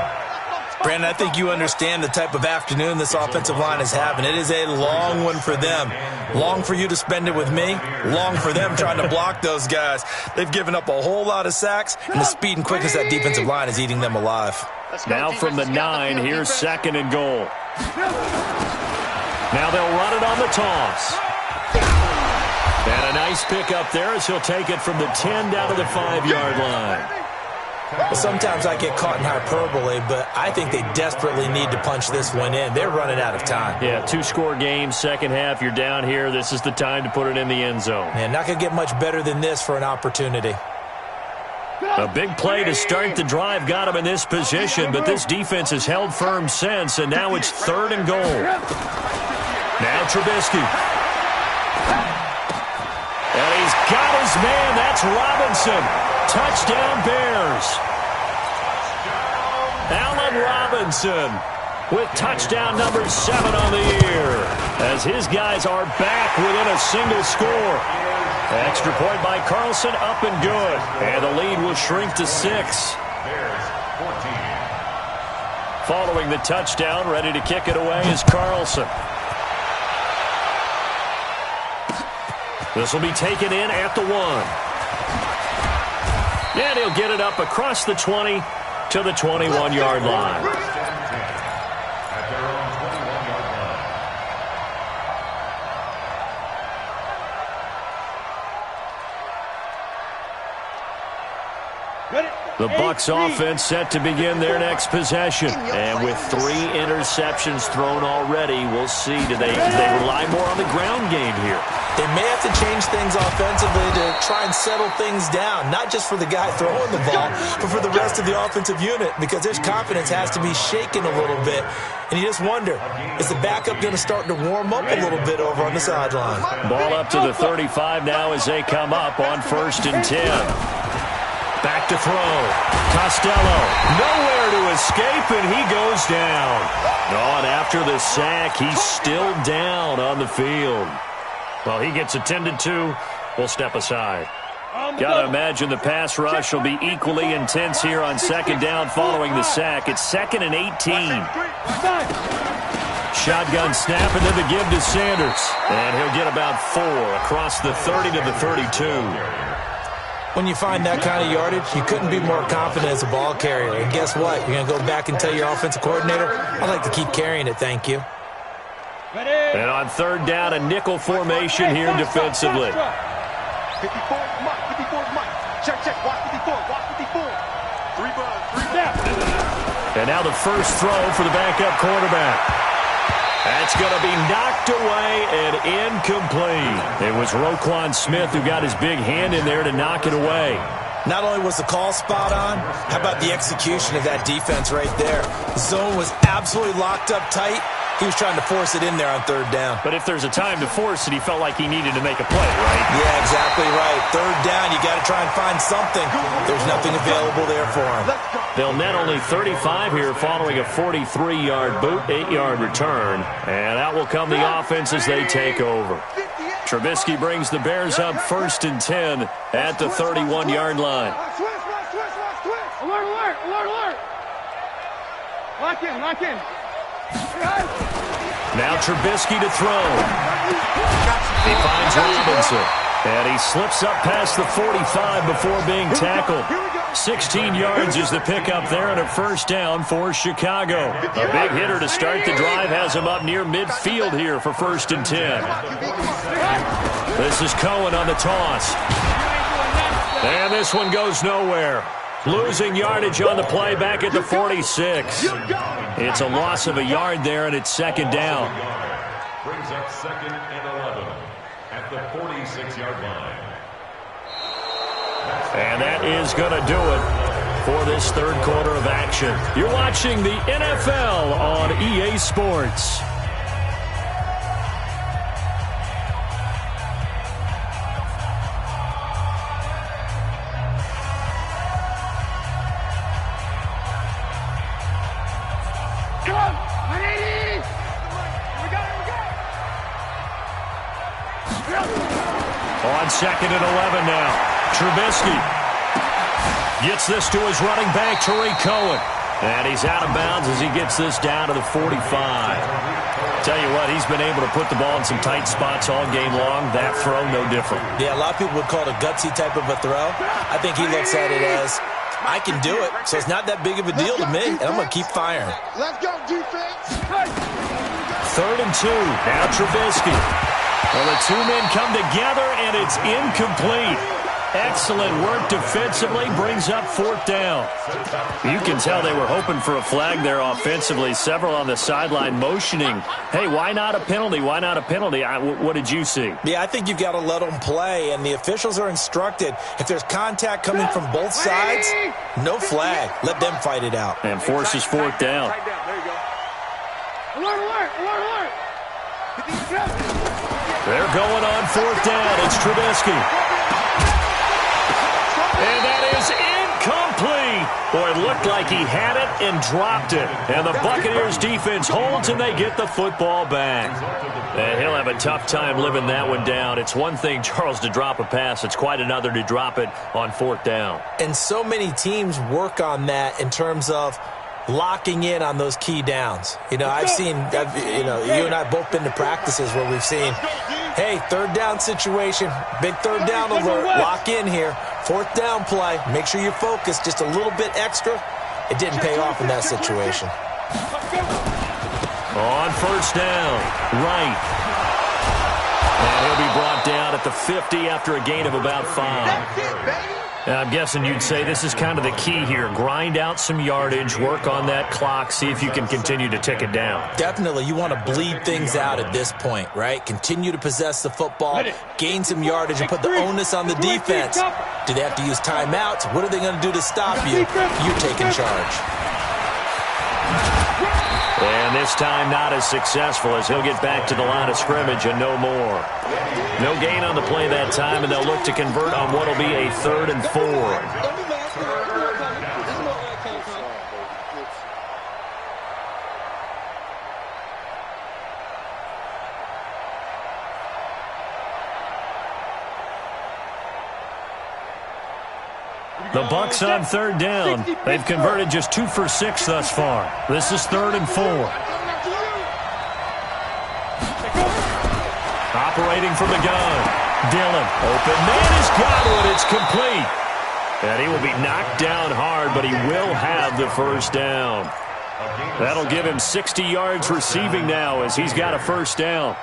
Brandon, I think you understand the type of afternoon this offensive line is having. It is a long one for them. Long for you to spend it with me. Long for them trying to block those guys. They've given up a whole lot of sacks, and the speed and quickness of that defensive line is eating them alive. Now from the 9, here's second and goal. Now they'll run it on the toss. And a nice pick up there as he'll take it from the 10 down to the 5-yard line. Sometimes I get caught in hyperbole, but I think they desperately need to punch this one in. They're running out of time. Yeah, 2-score game, second half, you're down here. This is the time to put it in the end zone. Man, not going to get much better than this for an opportunity. A big play to start the drive got him in this position, but this defense has held firm since, and now it's third and goal. Now Trubisky. And he's got his man. That's Robinson. Touchdown Bears. Allen Robinson with touchdown number 7 on the year as his guys are back within a single score. Extra point by Carlson, up and good. And the lead will shrink to 6. Following the touchdown, ready to kick it away is Carlson. This will be taken in at the 1. And he'll get it up across the 20 to the 21-yard line. The Bucs offense set to begin their next possession. And with 3 interceptions thrown already, we'll see. Do they rely more on the ground game here? They may have to change things offensively to try and settle things down, not just for the guy throwing the ball, but for the rest of the offensive unit, because their confidence has to be shaken a little bit. And you just wonder, is the backup going to start to warm up a little bit over on the sideline? Ball up to the 35 now as they come up on 1st and 10. Back to throw. Costello, nowhere to escape, and he goes down. And after the sack, he's still down on the field. Well, he gets attended to. We'll step aside. Got to imagine the pass rush will be equally intense here on 2nd down following the sack. It's 2nd and 18. Shotgun snap, and then the give to Sanders. And he'll get about 4 across the 30 to the 32. When you find that kind of yardage, you couldn't be more confident as a ball carrier. And guess what? You're going to go back and tell your offensive coordinator, I'd like to keep carrying it, thank you. And on 3rd down, a nickel formation here defensively. 54 Mike. 54 Mike. Check. Watch 54. Watch 54. 3 bugs. And now the first throw for the backup quarterback. That's going to be knocked away and incomplete. It was Roquan Smith who got his big hand in there to knock it away. Not only was the call spot on, how about the execution of that defense right there? The zone was absolutely locked up tight. He was trying to force it in there on 3rd down. But if there's a time to force it, he felt like he needed to make a play, right? Yeah, exactly right. 3rd down, you got to try and find something. There's nothing available there for him. They'll net only 35 here following a 43-yard boot, 8-yard return. And out will come the offense as they take over. Trubisky brings the Bears up 1st and 10 at the 31-yard line. Alert. Lock in. Now Trubisky to throw. He finds Robinson. And he slips up past the 45 before being tackled. 16 yards is the pickup there and a first down for Chicago. A big hitter to start the drive has him up near midfield here for 1st and 10. This is Cohen on the toss. And this one goes nowhere. Losing yardage on the play back at the 46. It's a loss of a yard there, and it's 2nd down. Brings up 2nd and 11 at the 46-yard line. And that is going to do it for this 3rd quarter of action. You're watching the NFL on EA Sports. On 2nd and 11 now. Trubisky gets this to his running back, Tariq Cohen. And he's out of bounds as he gets this down to the 45. Tell you what, he's been able to put the ball in some tight spots all game long. That throw, no different. Yeah, a lot of people would call it a gutsy type of a throw. I think he looks at it as, I can do it, so it's not that big of a deal to me, and I'm going to keep firing. Let's go, defense. 3rd and 2. Now Trubisky. Well, the two men come together, and it's incomplete. Excellent work defensively, brings up 4th down. You can tell they were hoping for a flag there offensively. Several on the sideline motioning. Hey, why not a penalty? Why not a penalty? What did you see? Yeah, I think you've got to let them play, and the officials are instructed. If there's contact coming from both sides, no flag. Let them fight it out. And forces 4th down. There you go. Alert. They're going on 4th down. It's Trubisky. And that is incomplete. Boy, it looked like he had it and dropped it. And the Buccaneers defense holds and they get the football back. And he'll have a tough time living that one down. It's one thing, Charles, to drop a pass. It's quite another to drop it on 4th down. And so many teams work on that in terms of locking in on those key downs. You know, you and I both been to practices where we've seen, hey, 3rd down situation, big 3rd down alert, lock in here. 4th down play, make sure you're focused just a little bit extra. It didn't pay off in that situation. On 1st down, right. And he'll be brought down at the 50 after a gain of about 5. That's it, baby. Now, I'm guessing you'd say this is kind of the key here. Grind out some yardage, work on that clock, see if you can continue to tick it down. Definitely. You want to bleed things out at this point, right? Continue to possess the football, gain some yardage, and put the onus on the defense. Do they have to use timeouts? What are they going to do to stop you? You're taking charge. And this time not as successful as he'll get back to the line of scrimmage and no more. No gain on the play that time, and they'll look to convert on what will be a 3rd and 4. The Bucs on 3rd down. They've converted just 2 for 6 thus far. This is 3rd and 4. Operating from the gun. Dillon. Open man has got it. It's complete. And he will be knocked down hard, but he will have the 1st down. That'll give him 60 yards receiving now as he's got a 1st down.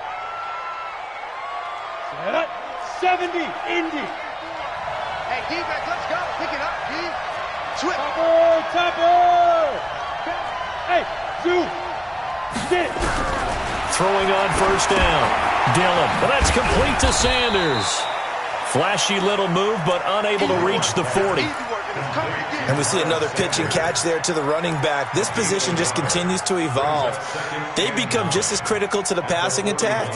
70, Indy. Hey, defense, let's go. Pick it up, D. Swift. Topper. Hey, Zoo. Get it. Throwing on 1st down. Dillon. Well, that's complete to Sanders. Flashy little move, but unable to reach the 40. And we see another pitch and catch there to the running back. This position just continues to evolve. They become just as critical to the passing attack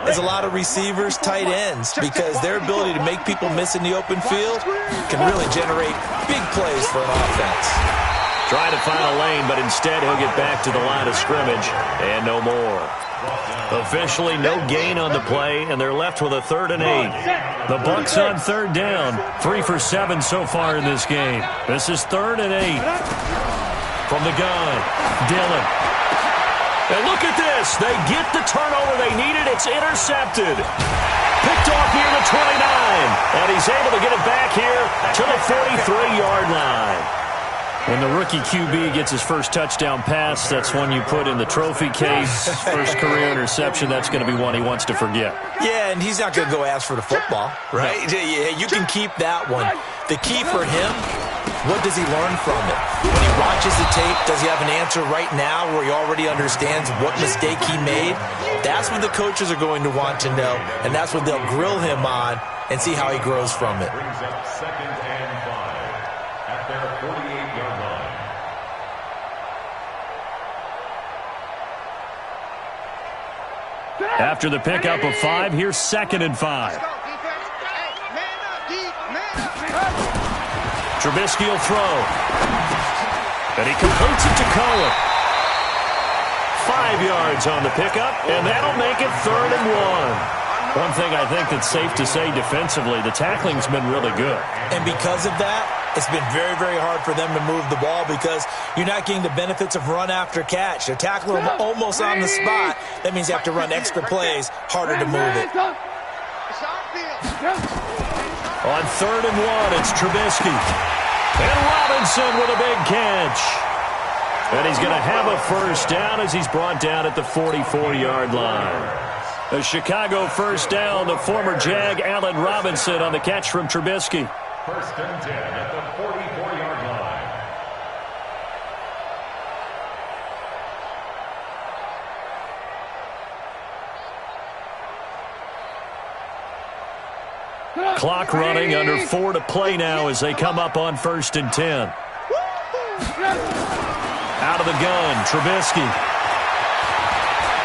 as a lot of receivers, tight ends, because their ability to make people miss in the open field can really generate big plays for an offense. Trying to find a lane, but instead he'll get back to the line of scrimmage and no more. Officially no gain on the play, and they're left with a 3rd and 8. The Bucs on 3rd down, 3 for 7 so far in this game. This is 3rd and 8. From the gun, Dillon. And look at this. They get the turnover they needed. It's intercepted. Picked off near the 29. And he's able to get it back here to the 43-yard line. When the rookie QB gets his first touchdown pass, that's one you put in the trophy case. First career interception, that's going to be one he wants to forget. Yeah, and he's not going to go ask for the football, right? Yeah, you can keep that one. The key for him, what does he learn from it? When he watches the tape, does he have an answer right now where he already understands what mistake he made? That's what the coaches are going to want to know, and that's what they'll grill him on and see how he grows from it. Brings up 2nd and 5 at their 48-yard line. After the pickup of 5, here's 2nd and 5. Trubisky will throw. And he completes it to Cohen. 5 yards on the pickup, and that'll make it 3rd and 1. One thing I think that's safe to say defensively, the tackling's been really good. And because of that, it's been very, very hard for them to move the ball because you're not getting the benefits of run after catch. They're tackling them almost on the spot. That means you have to run extra plays, harder to move it. On 3rd and 1, it's Trubisky. And Robinson with a big catch. And he's going to have a first down as he's brought down at the 44-yard line. A Chicago first down, the former Jag Allen Robinson on the catch from Trubisky. 1st and 10 at the 44-yard line. Clock running, under 4 to play now as they come up on 1st and 10. Out of the gun, Trubisky.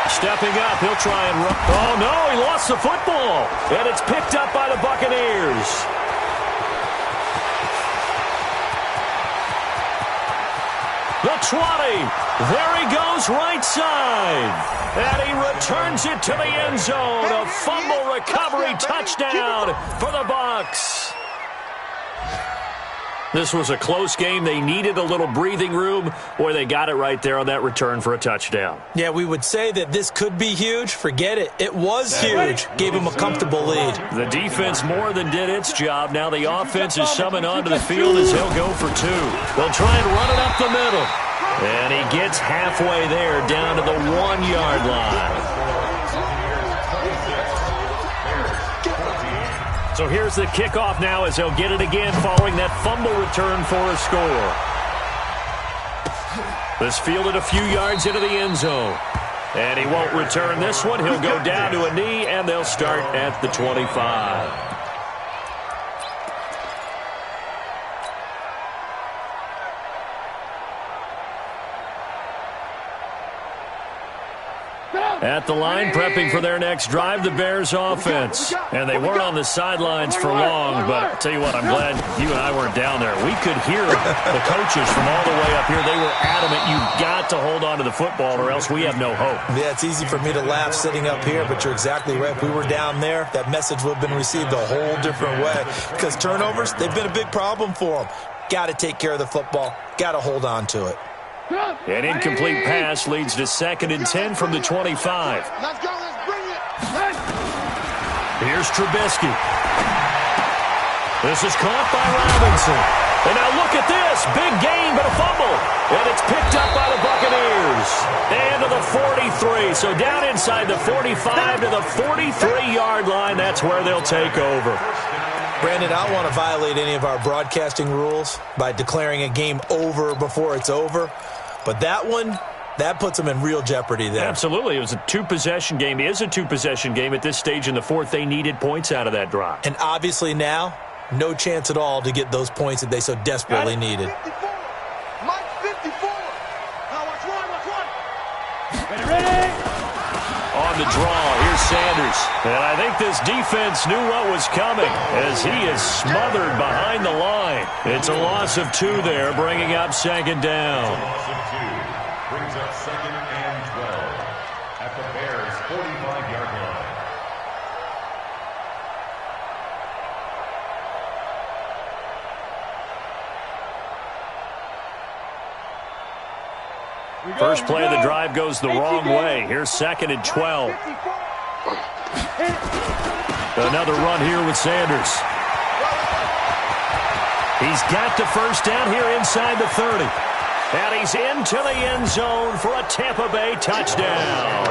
Stepping up, he'll try and run. Oh, no, he lost the football. And it's picked up by the Buccaneers. The 20. There he goes, right side. And he returns it to the end zone. A fumble recovery touchdown for the Bucs. This was a close game. They needed a little breathing room. Boy, they got it right there on that return for a touchdown. Yeah, we would say that this could be huge. Forget it. It was huge. Gave him a comfortable lead. The defense more than did its job. Now the offense is summoned onto the field as he'll go for 2. They'll try and run it up the middle. And he gets halfway there, down to the 1-yard line. So here's the kickoff now as they'll get it again following that fumble return for a score. This fielded a few yards into the end zone. And he won't return this one. He'll go down to a knee, and they'll start at the 25. At the line, prepping for their next drive, the Bears offense. And they weren't on the sidelines for long, but I'll tell you what, I'm glad you and I weren't down there. We could hear the coaches from all the way up here. They were adamant, you've got to hold on to the football or else we have no hope. Yeah, it's easy for me to laugh sitting up here, but you're exactly right. If we were down there, that message would have been received a whole different way. Because turnovers, they've been a big problem for them. Got to take care of the football. Got to hold on to it. An incomplete pass leads to 2nd and 10 from the 25. Let's go, let's bring it. Here's Trubisky. This is caught by Robinson. And now look at this. Big gain, but a fumble. And it's picked up by the Buccaneers. And to the 43. So down inside the 45 to the 43-yard line. That's where they'll take over. Brandon, I don't want to violate any of our broadcasting rules by declaring a game over before it's over. But that one, that puts them in real jeopardy there. Absolutely. It was a 2-possession game. It is a 2-possession game at this stage in the fourth. They needed points out of that drive. And obviously now, no chance at all to get those points that they so desperately needed. Mike 54. Now watch one. Ready? On the draw, here's Sanders. And I think this defense knew what was coming as he is smothered behind the line. It's a loss of 2 there, bringing up 2nd down. Loss of 2 brings up 2nd and 12 at the Bears First play of the drive goes the wrong way. Here's 2nd and 12. Another run here with Sanders. He's got the first down here inside the 30. And he's into the end zone for a Tampa Bay touchdown.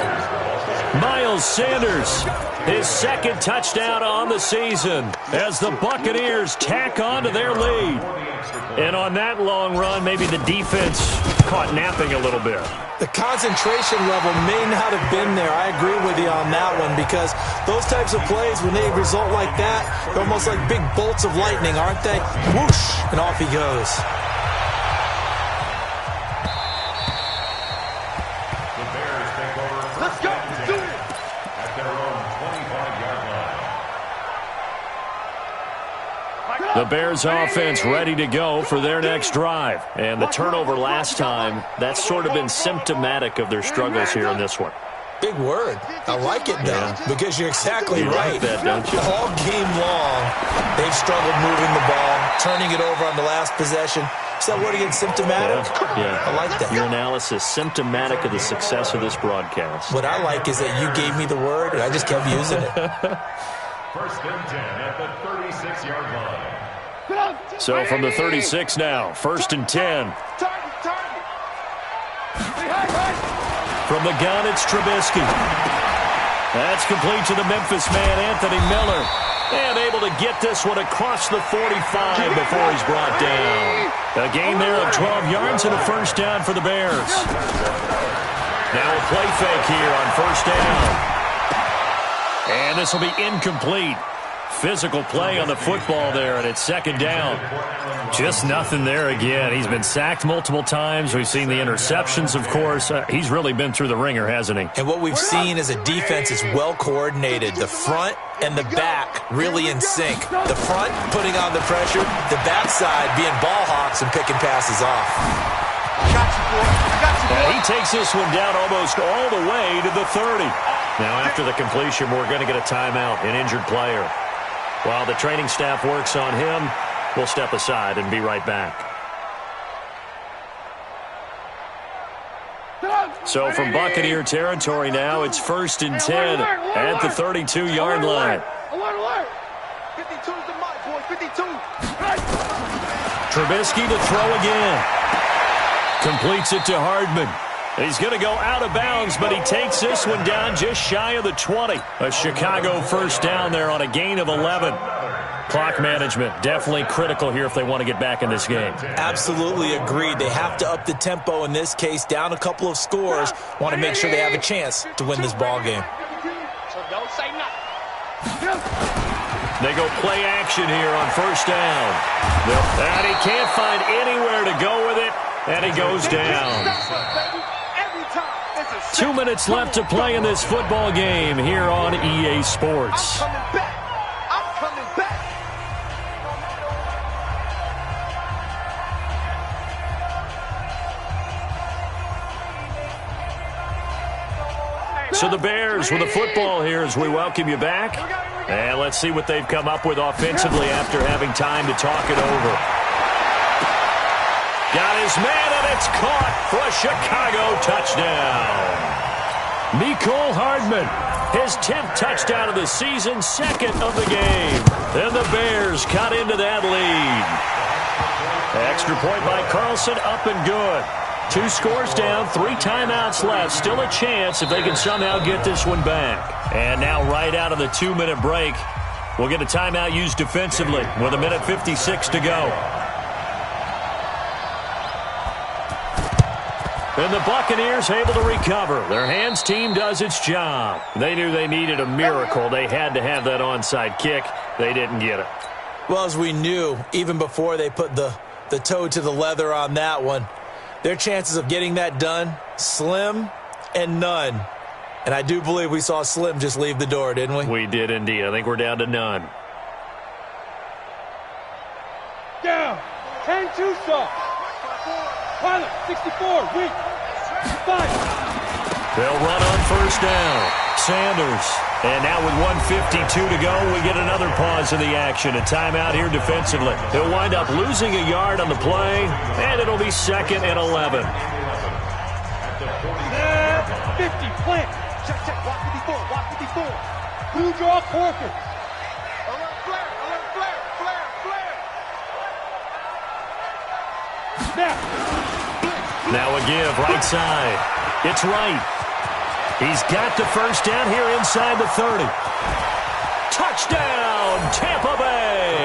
Miles Sanders, his 2nd touchdown on the season as the Buccaneers tack on to their lead. And on that long run, maybe the defense caught napping a little bit. The concentration level may not have been there. I agree with you on that one because those types of plays, when they result like that, they're almost like big bolts of lightning, aren't they? Whoosh, and off he goes. Let's go. Do it. At their own 25-yard line. The Bears offense ready to go for their next drive. And the turnover last time, that's sort of been symptomatic of their struggles here in this one. Big word. I like it, though, because you're exactly right. Like that, don't you? All game long, they've struggled moving the ball, turning it over on the last possession. Is that word again, symptomatic? Yeah. I like that. Your analysis, symptomatic of the success of this broadcast. What I like is that you gave me the word, and I just kept using it. 1st and 10 at the 36-yard line. So from the 36 now, 1st and 10. From the gun, it's Trubisky. That's complete to the Memphis man, Anthony Miller. And able to get this one across the 45 before he's brought down. A gain there of 12 yards and a first down for the Bears. Now a play fake here on 1st down. And this will be incomplete. Physical play on the football there, and it's 2nd down. Just nothing there again. He's been sacked multiple times. We've seen the interceptions, of course. He's really been through the ringer, hasn't he? And what we've seen is a defense is well coordinated. The front and the back really in sync. The front putting on the pressure, the backside being ball hawks and picking passes off. I got you, boy. I got you, boy. And he takes this one down almost all the way to the 30. Now, after the completion, we're going to get a timeout, an injured player. While the training staff works on him, we'll step aside and be right back. So from Buccaneer territory now, it's 1st and 10 at the 32-yard line. Alert. 52 is the mark, boy. 52. Trubisky to throw again. Completes it to Hardman. He's going to go out of bounds, but he takes this one down just shy of the 20. A Chicago first down there on a gain of 11. Clock management definitely critical here if they want to get back in this game. Absolutely agreed. They have to up the tempo in this case, down a couple of scores. Want to make sure they have a chance to win this ball game. So don't say nothing. They go play action here on 1st down. And he can't find anywhere to go with it, and he goes down. 2 minutes left to play in this football game here on EA Sports. I'm coming back. So the Bears with the football here as we welcome you back. And let's see what they've come up with offensively after having time to talk it over. Got his man, and it's caught for a Chicago touchdown. Mecole Hardman, his 10th touchdown of the season, 2nd of the game. And the Bears cut into that lead. Extra point by Carlson, up and good. 2 scores down, 3 timeouts left. Still a chance if they can somehow get this one back. And now right out of the 2-minute break, we'll get a timeout used defensively with 1:56 to go. And the Buccaneers able to recover. Their hands team does its job. They knew they needed a miracle. They had to have that onside kick. They didn't get it. Well, as we knew, even before they put the toe to the leather on that one, their chances of getting that done, slim and none. And I do believe we saw Slim just leave the door, didn't we? We did indeed. I think we're down to none. Down. 10-2 stop. Pilot, 64, weak. 5. They'll run on 1st down. Sanders. And now with 1:52 to go, we get another pause in the action. A timeout here defensively. They'll wind up losing a yard on the play, and it'll be 2nd and 11. 50, plant. Check, check, watch 54, watch 54. Blue draw corker. Alert flare, flare, flare. Snap. Now a give, right side. It's right. He's got the first down here inside the 30. Touchdown, Tampa Bay.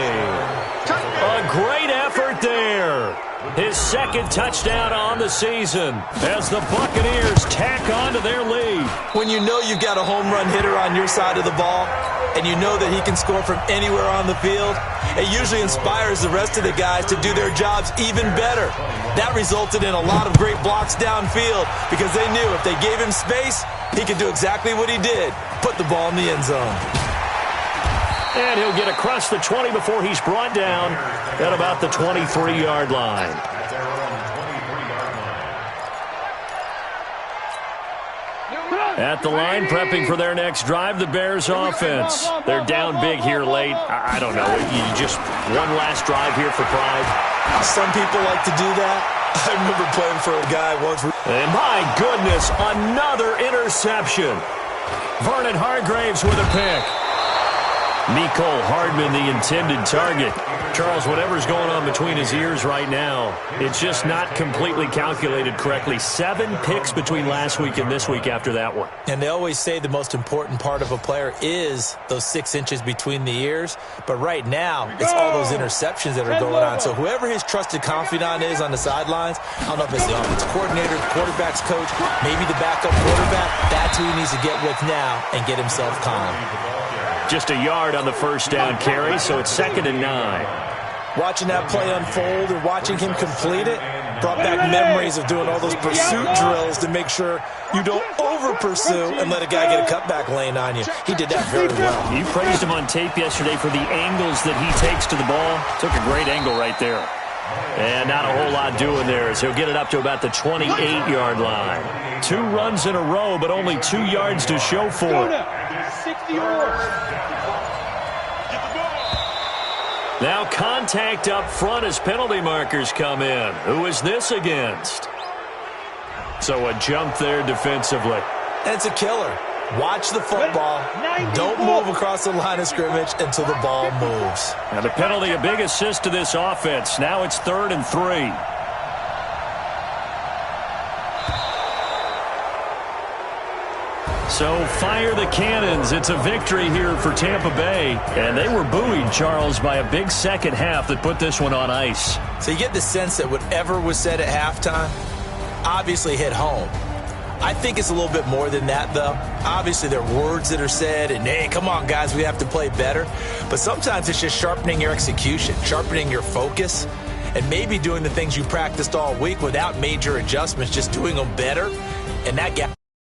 A great effort there. His second touchdown on the season as the Buccaneers tack on to their lead. When you know you've got a home run hitter on your side of the ball and you know that he can score from anywhere on the field, it usually inspires the rest of the guys to do their jobs even better. That resulted in a lot of great blocks downfield because they knew if they gave him space, he could do exactly what he did, put the ball in the end zone. And he'll get across the 20 before he's brought down at about the 23-yard line. At the line, prepping for their next drive, the Bears offense. They're down big here late. I don't know. You just one last drive here for pride. Some people like to do that. I remember playing for a guy once. And my goodness, another interception. Vernon Hargraves with a pick. Mecole Hardman, the intended target. Charles, whatever's going on between his ears right now, it's just not completely calculated correctly. 7 picks between last week and this week after that one. And they always say the most important part of a player is those 6 inches between the ears. But right now, it's all those interceptions that are going on. So whoever his trusted confidant is on the sidelines, I don't know if it's the offensive coordinator, the quarterback's coach, maybe the backup quarterback, that's who he needs to get with now and get himself calm. Just a yard on the first down carry, so it's 2nd and 9. Watching that play unfold and watching him complete it brought back memories of doing all those pursuit drills to make sure you don't over-pursue and let a guy get a cutback lane on you. He did that very well. You praised him on tape yesterday for the angles that he takes to the ball. Took a great angle right there. And not a whole lot doing there as he'll get it up to about the 28-yard line. 2 runs in a row, but only 2 yards to show for it. 60 yards. Now contact up front as penalty markers come in. Who is this against? So a jump there defensively. And it's a killer. Watch the football. Don't move across the line of scrimmage until the ball moves. And the penalty, a big assist to this offense. Now it's 3rd and 3. So fire the cannons. It's a victory here for Tampa Bay. And they were buoyed, Charles, by a big second half that put this one on ice. So you get the sense that whatever was said at halftime obviously hit home. I think it's a little bit more than that, though. Obviously, there are words that are said, and, hey, come on, guys, we have to play better. But sometimes it's just sharpening your execution, sharpening your focus, and maybe doing the things you practiced all week without major adjustments, just doing them better. And that gap.